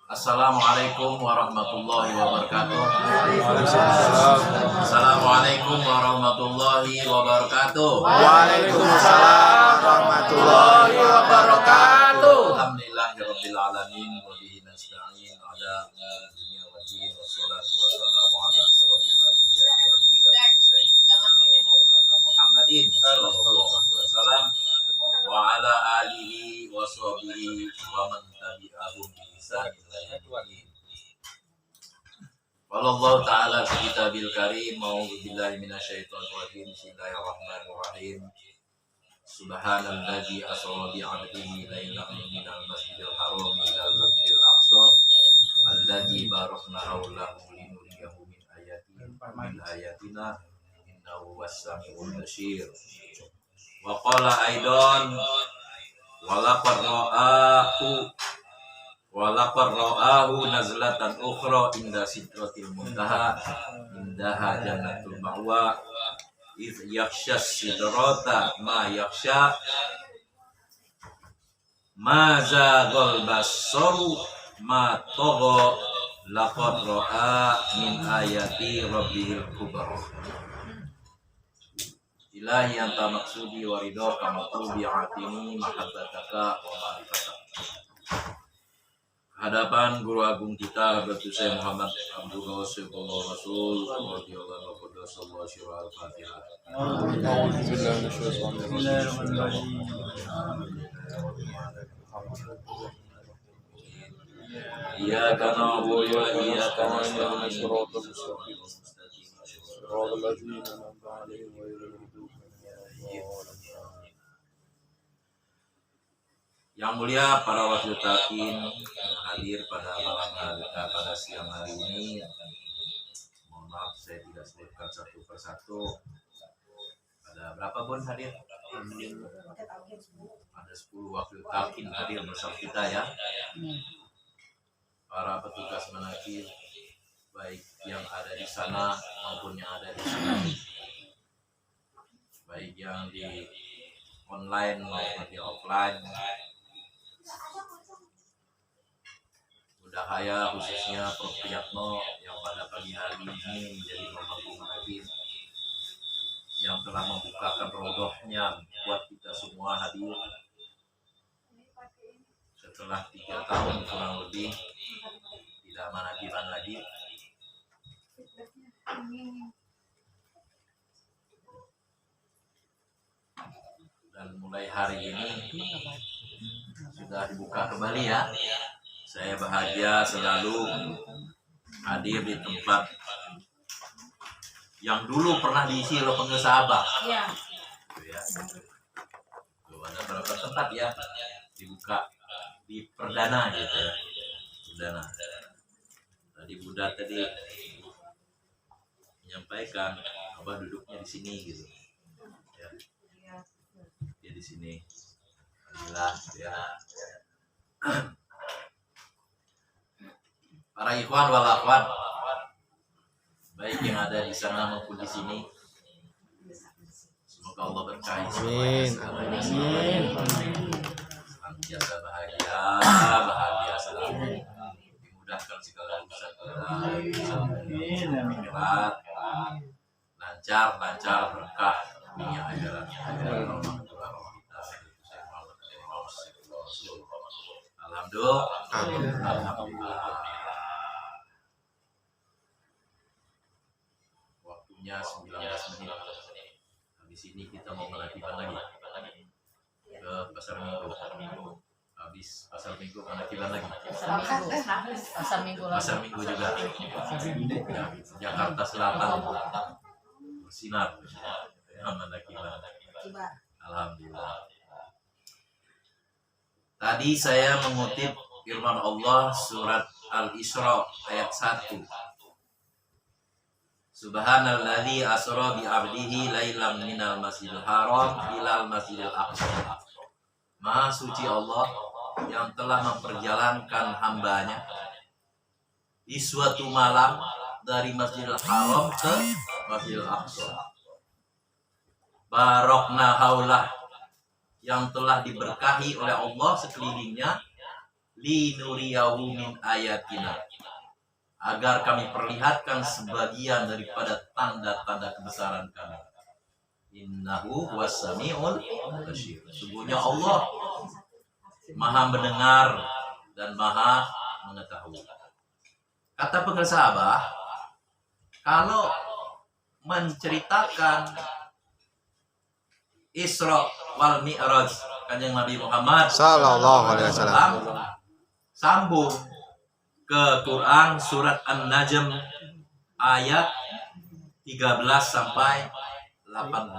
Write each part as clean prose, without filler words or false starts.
Assalamualaikum warahmatullahi wabarakatuh. Assalamualaikum warahmatullahi wabarakatuh. Waalaikumsalam warahmatullahi wabarakatuh. Alhamdulillahirabbil alamin wa bihi nasta'in ala dunya waddin wassalatu wassalamu ala asrofil anbiya'i wal mursalin sayyidina wa maulana Muhammadin sallallahu alaihi wasallam wa ala alihi wa sahbihi wa man tabi'ahum bi ihsan ila yaumil din. Qala Allah ta'ala fi kitabil karim, a'udzu billahi minasyaitonir rajim. Bismillahirrahmanirrahim. Subhanalladzi asra bi 'abdihi lailan minal masjidil haram ilal masjidil aqsa alladzi barakna haulahu linuriyahu min ayatina innahu was-sami'ul basyir. Wa qala aidan walaqad ra'ahu nazlatan ukhra inda sidratil muntaha indaha jannatul ma'wa idh yakhsha sidrata ma yakhsha ma zaghal basaru ma tagha laqad ra'a min ayati rabbihil kubra. Ilahi anta maksudi wa ridhaka matlubi atini mahabbataka wa ma'rifataka. Hadapan guru agung kita Hadratus Syekh Muhammad Abdul Qasim Rasul radhiyallahu anhu sallallahu al-Fatihah. Iyyaka na'budu wa iyyaka nasta'in shiratal mustaqim shiratal ladzina an'amta 'alaihim ghairil maghdubi 'alaihim waladdallin. Yang mulia para wakil takin yang hadir pada malam hari, pada siang hari ini, mohon maaf saya tidak sebutkan satu persatu. Ada berapa pun hadir? Ada 10 wakil takin hadir bersama kita ya. Para petugas menakir baik yang ada di sana maupun yang ada di sini, baik yang di online maupun di offline. Dahaya khususnya Prof. Priyatno yang pada pagi hari ini menjadi pemangku menakir yang telah membukakan rodohnya buat kita semua hadir setelah 3 tahun kurang lebih tidak manakiran lagi. Dan mulai hari ini sudah dibuka kembali ya. Saya bahagia selalu hadir di tempat yang dulu pernah diisi oleh pengusaha Abah. Iya. Ada beberapa tempat ya dibuka di perdana gitu ya. Perdana. Tadi Bunda tadi menyampaikan Abah duduknya di sini gitu. Ya. Dia di sini. Alhamdulillah ya. Para ikhwan wal akhwat baik yang ada di sana maupun di sini, semoga Allah berkahi semuanya. Senantiasa bahagia selalu, dimudahkan segala urusan kita, lancar berkah dunia akhirat. Alhamdulillah. Waktunya 19 menit. Habis ini kita mau menakiban lagi ke pasar Minggu. Habis pasar Minggu menakiban lagi. Pasar Minggu juga. Ya, Jakarta Selatan bersinar. Menakiban. Alhamdulillah. Tadi saya mengutip firman Allah surat Al-Isra ayat 1. Subhanalladzi asra bi 'abdihi lailan minal masjidil haram ilal masjidil aqsa. Maha suci Allah yang telah memperjalankan hambanya di suatu malam dari Masjidil Haram ke Masjidil Aqsa. Barokna haulah, yang telah diberkahi oleh Allah sekelilingnya, linuriyahu min ayatina, agar kami perlihatkan sebagian daripada tanda-tanda kebesaran kami. Innahu huwas-sami'ul basyir. Sungguhnya Allah Maha mendengar dan Maha mengetahui. Kata pengarang sahabat, kalau menceritakan Isra wal Mi'raj Kanjeng Nabi Muhammad Sallallahu alaihi wasallam, sambung ke Quran surat An-Najm ayat 13 sampai 18.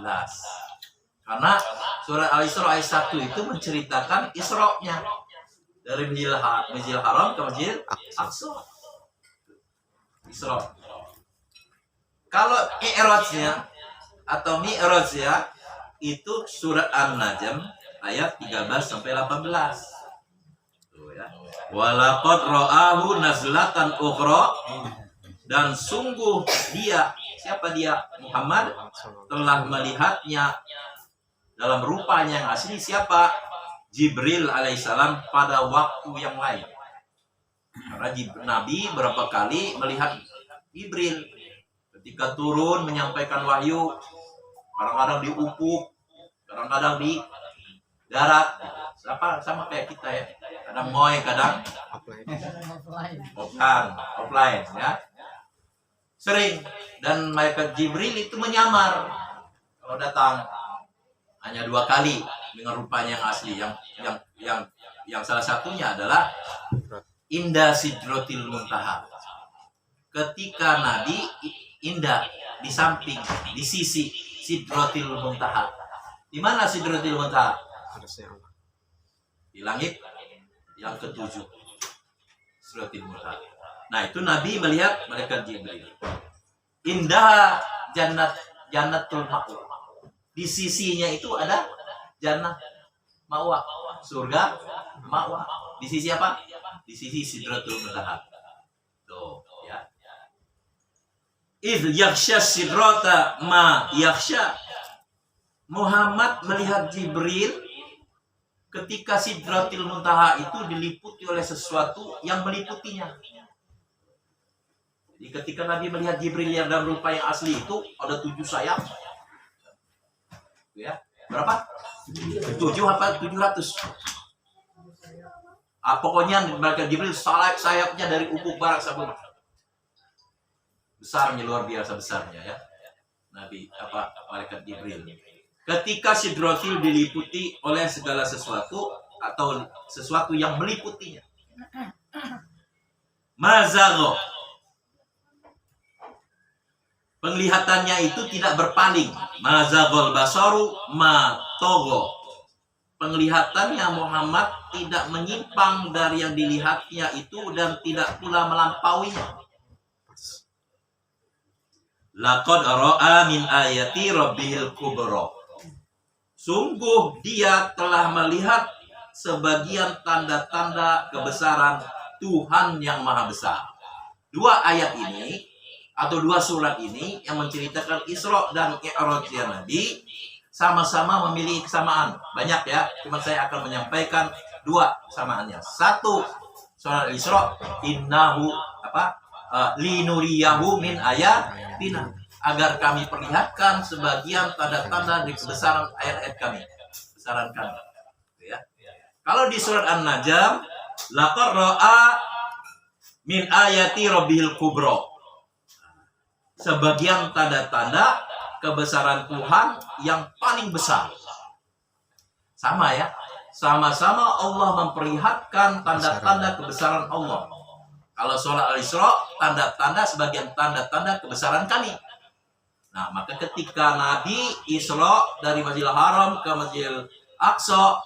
Karena surat Al-Isra ayat 1 itu menceritakan Isra-nya dari Masjidil Haram ke Masjidil Aqsa. Isra. Kalau Mi'rajnya atau Mi'rajnya itu surat An-Najm ayat 13 sampai 18. Tuh ya. Walaqad ra'ahu nazlatan ukhra, dan sungguh dia, siapa dia? Muhammad telah melihatnya dalam rupanya yang asli. Siapa? Jibril alaihissalam pada waktu yang lain. Karena Nabi berapa kali melihat Jibril ketika turun menyampaikan wahyu, kadang-kadang di ufuk, kadang-kadang di darat, sama kayak kita ya, kadang moy, kadang offline ya, sering. Dan malaikat Jibril itu menyamar kalau datang hanya 2 kali dengan rupanya yang asli, yang salah satunya adalah indah Sidratil Muntaha, ketika Nabi indah di samping, di sisi Sidratil Muntaha. Di mana Sidratil Muntaha? Di langit yang ke-7, Sidratil Muntaha. Nah, itu Nabi melihat malaikat Jibril. Indah Jannatul Ma'wa. Di sisinya itu ada Jannah Ma'wa, surga Ma'wa. Di sisi apa? Di sisi Sidratul Muntaha. Tuh, ya. Idh yakhsha sidrata ma yakhsha. Muhammad melihat Jibril ketika Sidratil Muntaha itu diliputi oleh sesuatu yang meliputinya. Jadi ketika Nabi melihat Jibril yang dalam rupa yang asli itu ada 7 sayap. Ya, berapa? 7 apa 700? Pokoknya malaikat Jibril sayapnya dari ufuk barat sampai besarnya, luar biasa besarnya ya. Nabi malaikat Jibril. Ketika Sidratil diliputi oleh segala sesuatu atau sesuatu yang meliputinya. Mazagho. Penglihatannya itu tidak berpaling. Mazaghol basaru ma togo. Penglihatannya Muhammad tidak menyimpang dari yang dilihatnya itu dan tidak pula melampauinya. Laqad ra'a min ayati rabbihil kubra. Sungguh dia telah melihat sebagian tanda-tanda kebesaran Tuhan yang maha besar. 2 ayat ini atau 2 surat ini yang menceritakan Isra dan Mi'rajnya Nabi sama-sama memiliki kesamaan. Banyak ya, cuma saya akan menyampaikan 2 kesamaannya. 1, surat Al-Isra, innahu linuriyahu min ayatina, agar kami perlihatkan sebagian tanda-tanda dari kebesaran ayat-ayat kami, kebesaran kami. Ya. Kalau di surat An-Najm, laqad ra'a min ayati rabbihil kubra, sebagian tanda-tanda kebesaran Tuhan yang paling besar. Sama ya, sama-sama Allah memperlihatkan tanda-tanda kebesaran Allah. Kalau surat Al-Isra, tanda-tanda sebagian tanda-tanda kebesaran kami. Nah, maka ketika Nabi Isra dari Masjidil Haram ke Masjidil Aqsa,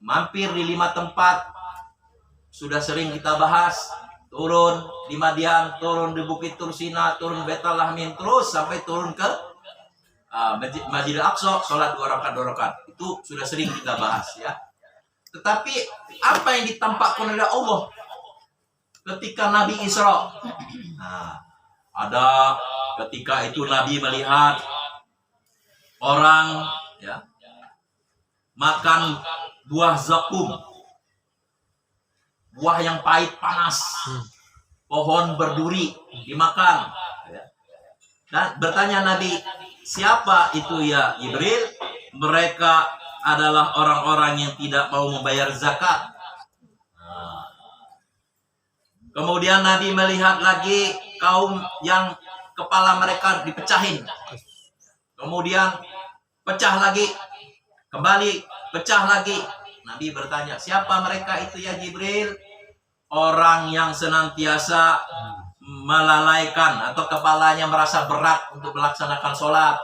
mampir di 5 tempat, sudah sering kita bahas. Turun di Madian, turun di Bukit Tursina, turun Baitul Lahmin, terus sampai turun ke Masjidil Aqsa, sholat 2 rakaat. Itu sudah sering kita bahas ya. Tetapi apa yang ditampakkan oleh Allah ketika Nabi Isra? Nah, ada ketika itu Nabi melihat orang ya makan buah zakum, buah yang pahit panas, pohon berduri dimakan. Dan bertanya Nabi, siapa itu ya Jibril? Mereka adalah orang-orang yang tidak mau membayar zakat. Kemudian Nabi melihat lagi kaum yang kepala mereka dipecahin. Kemudian pecah lagi, kembali pecah lagi. Nabi bertanya, siapa mereka itu ya Jibril? Orang yang senantiasa melalaikan atau kepalanya merasa berat untuk melaksanakan sholat.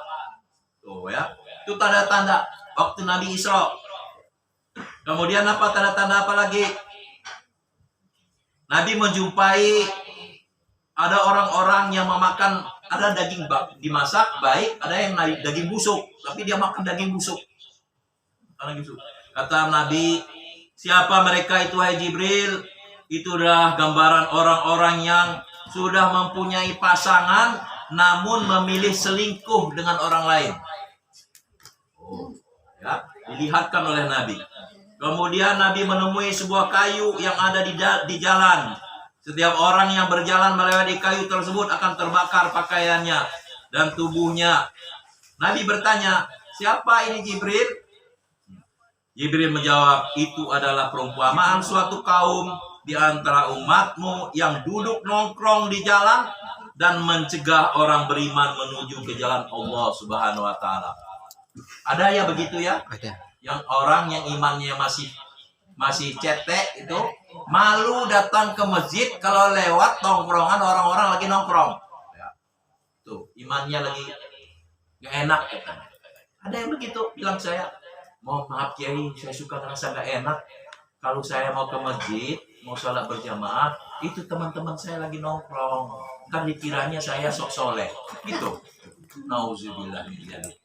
Tuh ya, itu tanda-tanda waktu Nabi Isra. Kemudian apa tanda-tanda apa lagi? Nabi menjumpai ada orang-orang yang memakan, ada daging dimasak baik, ada yang daging busuk, tapi dia makan daging busuk. Kata Nabi, siapa mereka itu hai Jibril? Itu adalah gambaran orang-orang yang sudah mempunyai pasangan namun memilih selingkuh dengan orang lain. Ya, dilihatkan oleh Nabi. Kemudian Nabi menemui sebuah kayu yang ada di jalan. Setiap orang yang berjalan melewati kayu tersebut akan terbakar pakaiannya dan tubuhnya. Nabi bertanya, siapa ini Jibril? Jibril menjawab, itu adalah perumpamaan suatu kaum di antara umatmu yang duduk nongkrong di jalan dan mencegah orang beriman menuju ke jalan Allah Subhanahu wa Ta'ala. Ada ya begitu ya? Ada. Yang orang yang imannya masih cetek itu malu datang ke masjid kalau lewat nongkrongan orang-orang lagi nongkrong. Ya. Tuh, imannya lagi gak enak. Ada yang begitu bilang saya, mohon maaf Kiai, saya suka ngerasa gak enak kalau saya mau ke masjid, mau sholat berjamaah, itu teman-teman saya lagi nongkrong. Kan dikiranya saya sok soleh. Gitu. Nauzubillah min dzalik.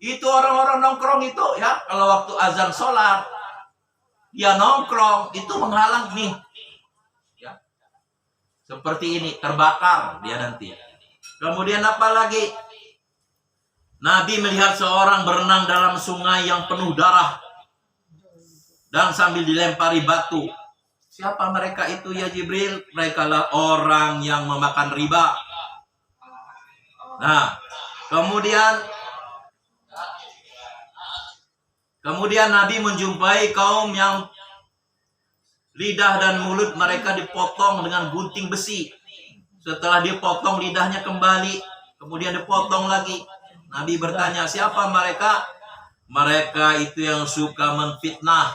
Itu orang-orang nongkrong itu ya, kalau waktu azan sholat dia nongkrong itu menghalang nih ya, seperti ini, terbakar dia nanti. Kemudian apa lagi? Nabi melihat seorang berenang dalam sungai yang penuh darah dan sambil dilempari batu. Siapa mereka itu ya Jibril? Mereka lah orang yang memakan riba. Nah, Kemudian Nabi menjumpai kaum yang lidah dan mulut mereka dipotong dengan gunting besi. Setelah dipotong lidahnya kembali, kemudian dipotong lagi. Nabi bertanya, siapa mereka? Mereka itu yang suka menfitnah.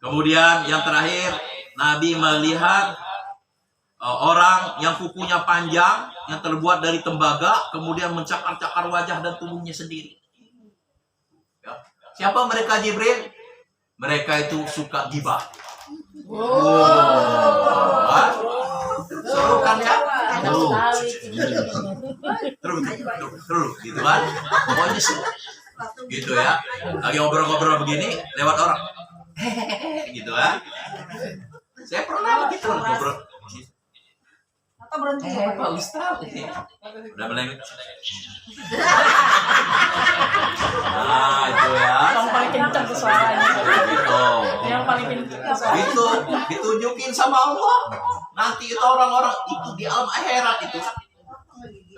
Kemudian yang terakhir, Nabi melihat orang yang kukunya panjang, yang terbuat dari tembaga, kemudian mencakar-cakar wajah dan tubuhnya sendiri. Siapa mereka Jibril? Mereka itu suka gibah. Seru kan ya? Terus gitu kan? Pokoknya seru. Gitu ya. Lagi ngobrol-ngobrol begini, lewat orang. Gitu kan? Saya pernah begitu ngobrol. Pak Ustaz. Udah mulai. Nah, itu ya. Yang paling kencang tuh suaranya. Gitu. Yang paling kencang suaranya. Itu ditunjukin sama Allah. Nanti itu orang-orang itu di alam akhirat itu.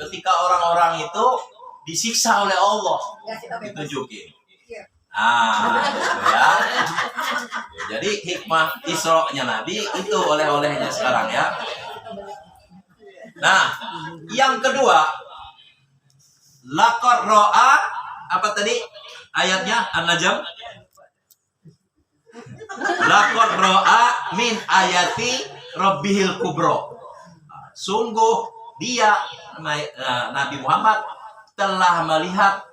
Ketika orang-orang itu disiksa oleh Allah, ditunjukin. Nah, gitu ya. Jadi hikmah Isra-nya Nabi itu oleh-olehnya sekarang ya. Nah, yang kedua, laqad ra'a, apa tadi ayatnya An-Najm? Laqad ra'a min ayati rabbihil kubro. Sungguh dia Nabi Muhammad telah melihat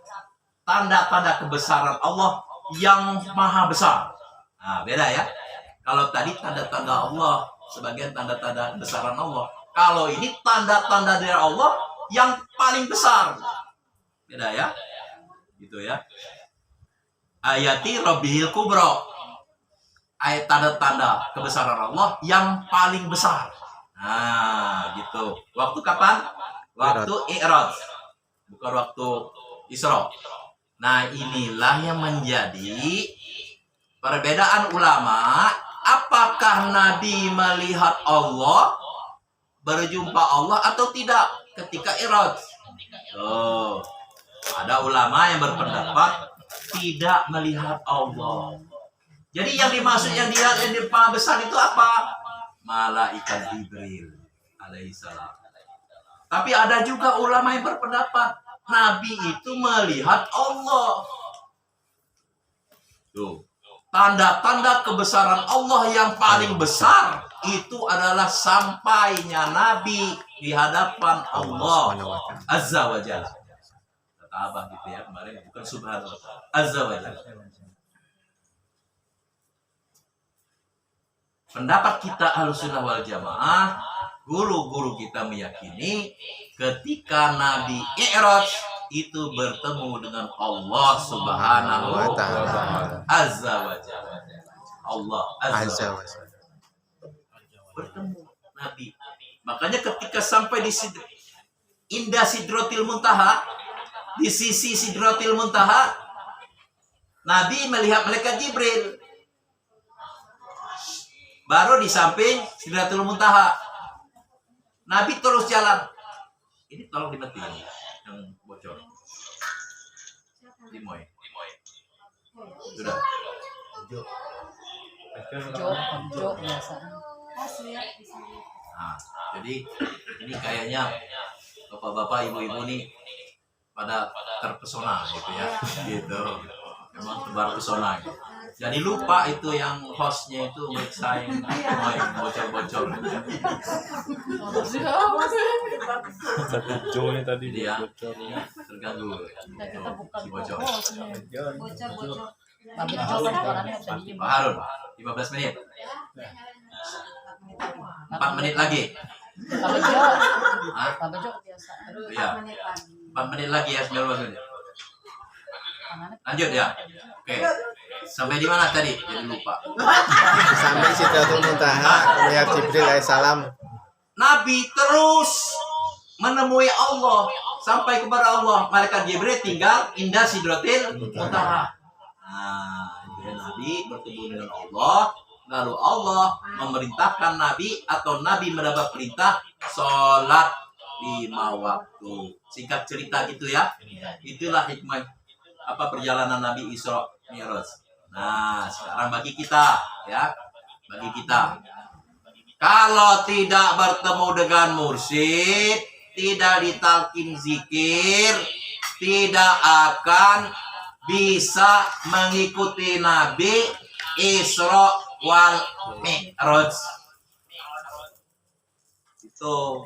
tanda-tanda kebesaran Allah yang maha besar. Nah, beda ya. Kalau tadi tanda-tanda Allah, sebagian tanda-tanda kebesaran Allah. Kalau ini tanda-tanda dari Allah yang paling besar. Beda ya. Gitu ya. Ayati Rabbihil Kubro. Ayat tanda-tanda kebesaran Allah yang paling besar. Nah, gitu. Waktu kapan? Waktu I'raj. Bukan waktu Isra. Nah, inilah yang menjadi perbedaan ulama. Apakah Nabi melihat Allah, berjumpa Allah atau tidak ketika Mi'raj? Oh, ada ulama yang berpendapat tidak melihat Allah. Jadi yang dimaksud yang di depan besar itu apa? Malaikat Jibril alaihissalam. Tapi ada juga ulama yang berpendapat Nabi itu melihat Allah. Tuh. Tanda-tanda kebesaran Allah yang paling besar itu adalah sampainya Nabi di hadapan Allah Azza wa Jalla. Kata Abah gitu ya kemarin, bukan subhanallah, Azza wa Jalla. Pendapat kita Ahlussunnah wal Jamaah, guru-guru kita meyakini ketika Nabi Mi'raj itu bertemu dengan Allah Subhanahu wa ta'ala Azza wa Jalla. Allah Azza wa Jalla bertemu Nabi. Makanya ketika sampai di indah Sidratil Muntaha, di sisi Sidratil Muntaha, Nabi melihat malaikat Jibril. Baru di samping Sidratul Muntaha, Nabi terus jalan. Ini tolong dimatiin yang bocor. Limoy. Sudah. Jo biasa. Nah, jadi ini kayaknya bapak-bapak, ibu-ibu nih pada terpesona gitu ya, gitu. Memang tebar pesona. Gitu. Jadi lupa itu yang hostnya itu bersaing, bocor-bocor. Satu Jo ini tadi Dia bocor. terganggu. Kita bukan Si bocor. bocor. Tapi Jo kan orangnya bisa diem. Pak Harun, 15 menit. 4 menit lagi. Tapi Jo, Hah? tapi Jo biasa. Iya. 4 menit lagi ya, 19 menit. Lanjut ya. Oke. Sampai di mana tadi? Jadi lupa. Sampai Sidratul Muntaha melihat Jibril alaihissalam. Nabi terus menemui Allah sampai kepada Allah. Malaikat Jibril tinggal indah Sidratil Muntaha. Nah, jadi Nabi bertemu dengan Allah. Lalu Allah memerintahkan Nabi atau Nabi mendapat perintah sholat 5 waktu. Singkat cerita gitu ya. Itulah hikmah apa perjalanan Nabi Isra Mi'raj. Nah, sekarang bagi kita ya, bagi kita, kalau tidak bertemu dengan mursyid, tidak ditalkin zikir, tidak akan bisa mengikuti Nabi Isra wal Mi'raj. Itu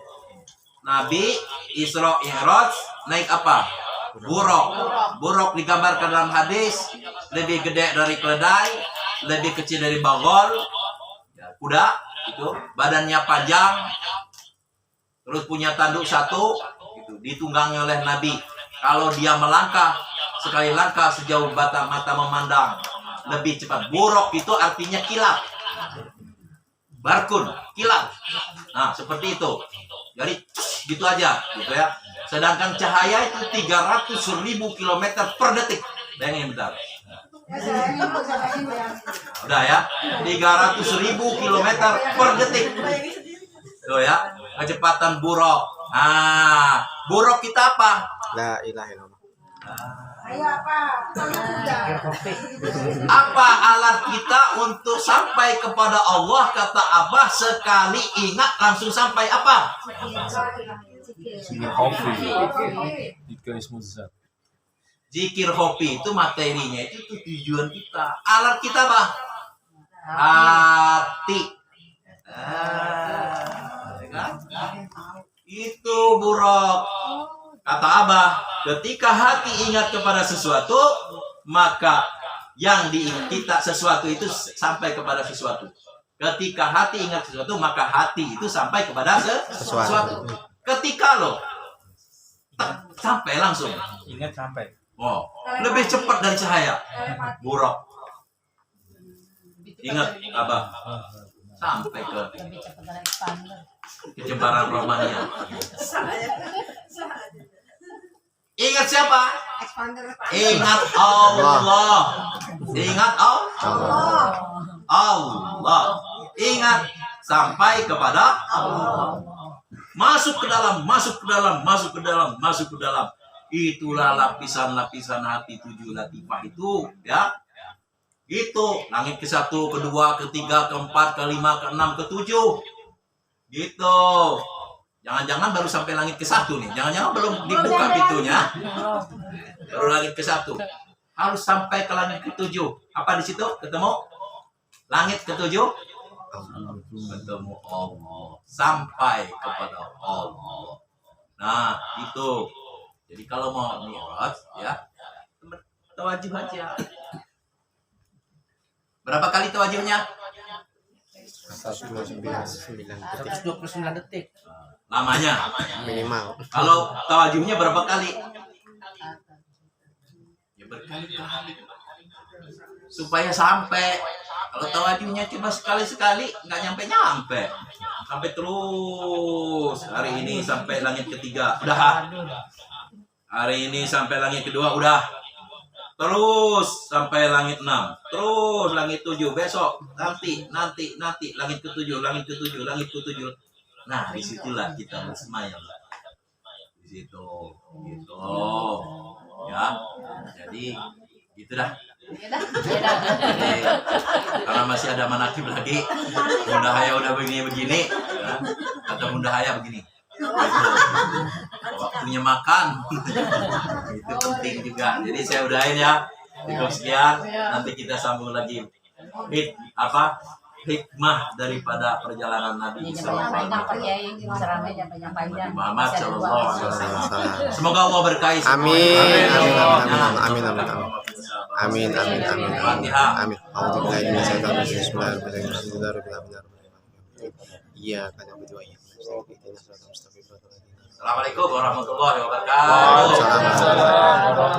Nabi Isra Mi'raj naik apa? Buruk. Buruk digambarkan dalam hadis lebih gede dari keledai, lebih kecil dari bagol. Ya, kuda itu badannya panjang, terus punya tanduk satu, gitu, ditunggangi oleh Nabi. Kalau dia melangkah, sekali langkah sejauh mata memandang, lebih cepat. Buruk itu artinya kilat. Barkun, kilat. Nah, seperti itu. Jadi gitu aja, gitu ya. Sedangkan cahaya itu 300.000 km per detik. Bayangin bentar. Udah ya, 300.000 km per detik. Tuh ya, kecepatan buruk. Nah, buruk kita apa? La ilaha illallah. Apa alat kita untuk sampai kepada Allah? Kata Abah, sekali ingat langsung sampai apa? Kopi. Tiga ismu zat. Zikir hobi itu materinya, itu tujuan kita. Alat kita apa? Hati. Kan? Itu buruk. Kata Abah, ketika hati ingat kepada sesuatu, maka yang diingat kita sesuatu itu sampai kepada sesuatu. Ketika hati ingat sesuatu, maka hati itu sampai kepada sesuatu. Ketika lo sampai langsung. Ingat sampai. Oh, lebih cepat dari cahaya. Buruk. Ingat Abah, sampai ke lebih cepat dari expander. kejembaran Romania. Ingat siapa? Expander. Ingat Allah. Ingat Allah. Allah. Ingat sampai kepada Allah. Masuk ke dalam, masuk ke dalam, masuk ke dalam, masuk ke dalam. Itulah lapisan-lapisan hati 7 latifah itu, ya. Gitu, langit ke-1, ke-2, ke-3, ke-4, ke-5, ke-6, ke-7. Gitu. Jangan-jangan baru sampai langit ke-1 nih. Jangan-jangan belum dibuka pintunya. Baru langit ke-1. Harus sampai ke langit ke-7. Apa di situ? Ketemu? Langit ke-7? Ketemu Allah. Sampai kepada Allah. Nah, itu. Jadi kalau mau mi'raj, ya, tawajuh aja. Berapa kali tawajuhnya? 129 129 detik. Lamanya. minimal. Kalau tawajuhnya berapa kali? Ya berkali-kali. Supaya sampai. Kalau tawajuhnya cuma sekali-sekali, nggak nyampe-nyampe. Sampai terus. Hari ini sampai langit ketiga, udah. Hari ini sampai langit kedua, udah. Terus sampai langit 6. Terus langit 7. Besok, nanti. Langit ke-7, langit ke-7, langit ke-7. Nah, disitulah kita bersemayam. Di situ. Gitu. Ya. Jadi, gitu dah. Jadi, karena masih ada manakib lagi. Bunda Haya udah begini-begini. Ya. Kata Bunda Haya begini. Waktunya makan. Itu penting juga. Jadi saya udahin ya. Cukup sekian. Nanti kita sambung lagi. Hikmah daripada perjalanan Nabi Sallallahu Alaihi Wasallam. Muhammad Sallallahu Alaihi Wasallam. Semoga Allah berkahi. Amin. Alhamdulillah ini saya tahu Bismillahirrahmanirrahim. Iya, kan yang kedua ya. Assalamualaikum warahmatullahi wabarakatuh. Waalaikumsalam.